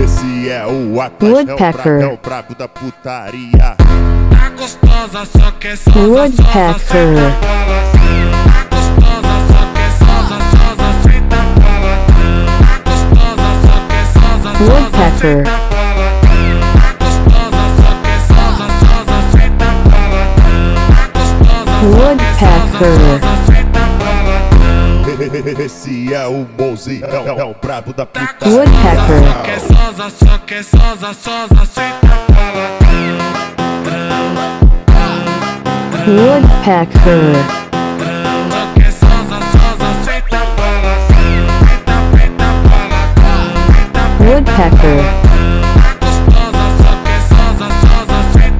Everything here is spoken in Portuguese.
Esse é o Atlas, Woodpecker. é o brabo da putaria. Tá gostosa, só quer sosa, Woodpecker. sosa, senta bola. Tá gostosa, só quer sosa, sosa, senta bola. Tá gostosa, só quer sosa, sosa, Woodpecker. senta bola. Tá gostosa, só quer sosa, sosa, senta bola. Tá gostosa, só quer sosa, sosa, senta bola. Esse é o Mozi, é o brabo da Tá putaria. Woodpecker. só quer sosa, só quer sosa, sosa, senta bola. Woodpecker. Só quer sosa, sosa, senta bola. Senta, senta bola. Senta, Woodpecker.